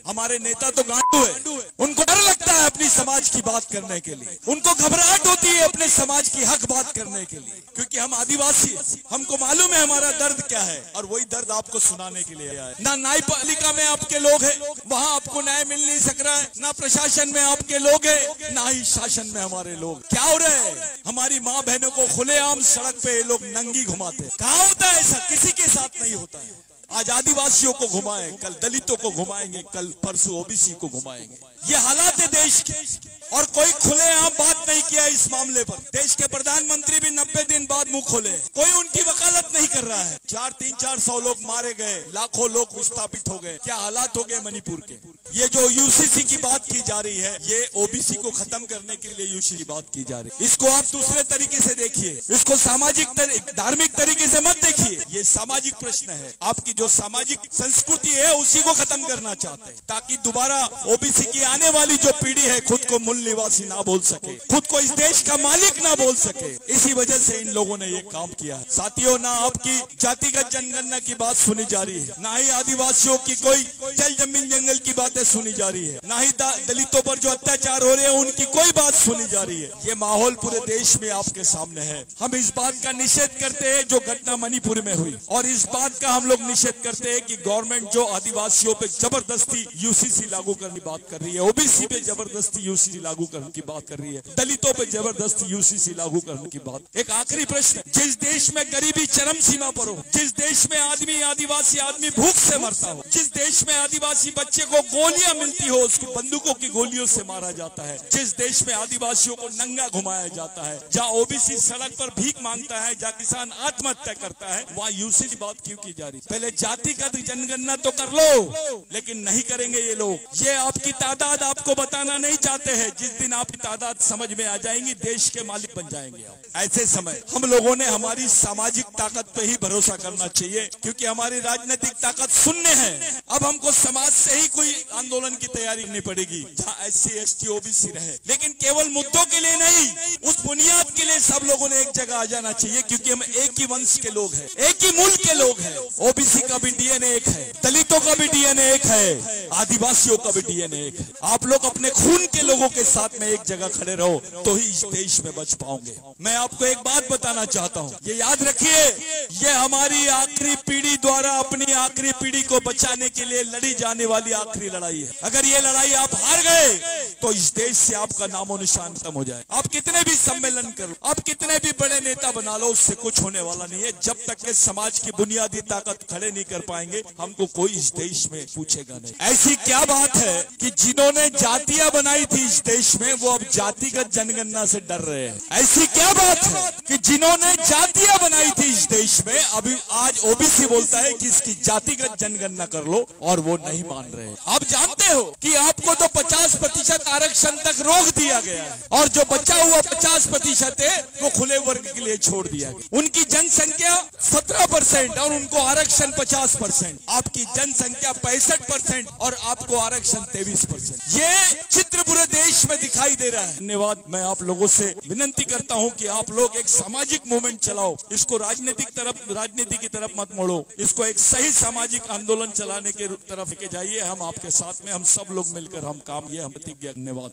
हमारे नेता तो गांडू है, उनको डर लगता है अपनी समाज की बात करने के लिए, उनको घबराहट होती है अपने समाज की हक बात करने के लिए, क्योंकि हम आदिवासी हैं, हमको मालूम है हमारा दर्द क्या है, और वही दर्द आपको सुनाने के लिए आए। ना न्यायपालिका में आपके लोग हैं, वहाँ आपको न्याय मिल नहीं सक रहा है, ना प्रशासन में आपके लोग हैं, ना ही शासन में हमारे लोग। क्या हो रहा है, हमारी माँ बहनों को खुलेआम सड़क पे ये लोग नंगी घुमाते हैं। कहाँ होता है ऐसा, किसी के साथ नहीं होता है। आज आदिवासियों को घुमाएं, कल दलितों को घुमाएंगे, कल परसों ओबीसी को घुमाएंगे। ये हालात है देश के, और कोई खुलेआम बात नहीं किया इस मामले पर। देश के प्रधानमंत्री भी 90 दिन बाद मुंह खोले, कोई उनकी वकालत नहीं कर रहा है। 300-400 लोग मारे गए, लाखों लोग विस्थापित हो गए। क्या हालात हो गए मणिपुर के। ये जो यूसीसी की बात की जा रही है, ये ओबीसी को खत्म करने के लिए यूसीसी की बात की जा रही है। इसको आप दूसरे तरीके से देखिए, इसको सामाजिक धार्मिक तरीके से मत देखिए। ये सामाजिक प्रश्न है, आपकी जो सामाजिक संस्कृति है उसी को खत्म करना चाहते हैं, ताकि दोबारा ओबीसी की आने वाली जो पीढ़ी है खुद को मूल निवासी ना बोल सके, खुद को इस देश का मालिक ना बोल सके। इसी वजह से इन लोगों ने ये काम किया है। साथियों, ना आपकी जातिगत जनगणना की बात सुनी जा रही है, ना ही आदिवासियों की कोई जल जमीन जंगल की बातें सुनी जा रही है, ना ही दलितों पर जो अत्याचार हो रहे हैं उनकी कोई बात सुनी जा रही है। ये माहौल पूरे देश में आपके सामने है। हम इस बात का निषेध करते हैं जो घटना मणिपुर में हुई, और इस बात का हम लोग निषेध करते हैं कि गवर्नमेंट जो आदिवासियों पे जबरदस्ती यूसीसी लागू करने की बात कर रही है, ओबीसी पे जबरदस्ती यूसीसी लागू करने की बात कर रही है, दलितों पे जबरदस्ती यूसीसी लागू करने की बात। एक आखिरी प्रश्न, जिस देश में गरीबी चरम सीमा पर हो, जिस देश में आदिवासी आदमी भूख से मरता हो, जिस देश में आदिवासी बच्चे को गोलियां मिलती हो, उसको बंदूकों की गोलियों से मारा जाता है, जिस देश में आदिवासियों को नंगा घुमाया जाता है, जहाँ ओबीसी सड़क पर भीख मांगता है, जहाँ किसान आत्महत्या करता है, वहाँ यूसीसी की बात क्यों की जा रही। पहले जातिगत जनगणना तो कर लो, लेकिन नहीं करेंगे ये लोग। ये आपकी तादाद आपको बताना नहीं चाहते हैं। जिस दिन आपकी तादाद समझ में आ जाएंगी, देश के मालिक बन जाएंगे आप। ऐसे समय हम लोगों ने हमारी सामाजिक ताकत पे ही भरोसा करना चाहिए, क्योंकि हमारी राजनीतिक ताकत शून्य है। अब हमको समाज से ही कोई आंदोलन की तैयारी करनी पड़ेगी, जहाँ SC ST OBC रहे, लेकिन केवल मुद्दों के लिए नहीं, उस बुनियाद के लिए सब लोगों ने एक जगह आ जाना चाहिए, क्योंकि हम एक ही वंश के लोग हैं, एक ही मूल के लोग हैं। ओबीसी का भी डीएनए एक है, दलितों का भी डीएनए एक है, आदिवासियों का भी डीएनए एक है। आप लोग अपने खून के लोगों के साथ में एक जगह खड़े रहो, तो ही इस देश में बच पाओगे। मैं आपको एक बात बताना चाहता हूँ, ये याद रखिए, ये हमारी आखिरी पीढ़ी द्वारा अपनी आखिरी पीढ़ी को बचाने के लिए लड़ी जाने वाली आखिरी लड़ाई है। अगर ये लड़ाई आप हार गए, तो इस देश से आपका नामो निशान खत्म हो जाए। आप कितने भी सम्मेलन करो, आप कितने भी बड़े नेता बना लो, उससे कुछ होने वाला नहीं है। जब तक के समाज की बुनियादी ताकत खड़े नहीं कर पाएंगे, हमको कोई इस देश में पूछेगा नहीं। ऐसी क्या बात है कि जिन्होंने जातियां बनाई थी इस देश में, वो अब जातिगत जनगणना से डर रहे हैं। ऐसी क्या बात है कि जिन्होंने जातियां बनाई थी इस देश में, अभी आज ओबीसी बोलता है कि इसकी जातिगत जनगणना कर लो, और वो नहीं मान रहे। आप जानते हो कि आपको तो 50% आरक्षण तक रोक दिया गया है, और जो बचा हुआ 50% है वो खुले वर्ग के लिए छोड़ दिया गया। उनकी जनसंख्या 17% और उनको आरक्षण 50%, आपकी जनसंख्या 65% और आपको आरक्षण 23%। ये चित्र पूरे देश में दिखाई दे रहा है। धन्यवाद। मैं आप लोगों से विनती करता हूं कि आप लोग एक सामाजिक मूवमेंट चलाओ, इसको राजनीति की तरफ मत मोड़ो, इसको एक सही सामाजिक आंदोलन चलाने के तरफ लेके जाइए। हम आपके साथ में, हम सब लोग मिलकर हम काम, ये हम प्रतिज्ञा। धन्यवाद।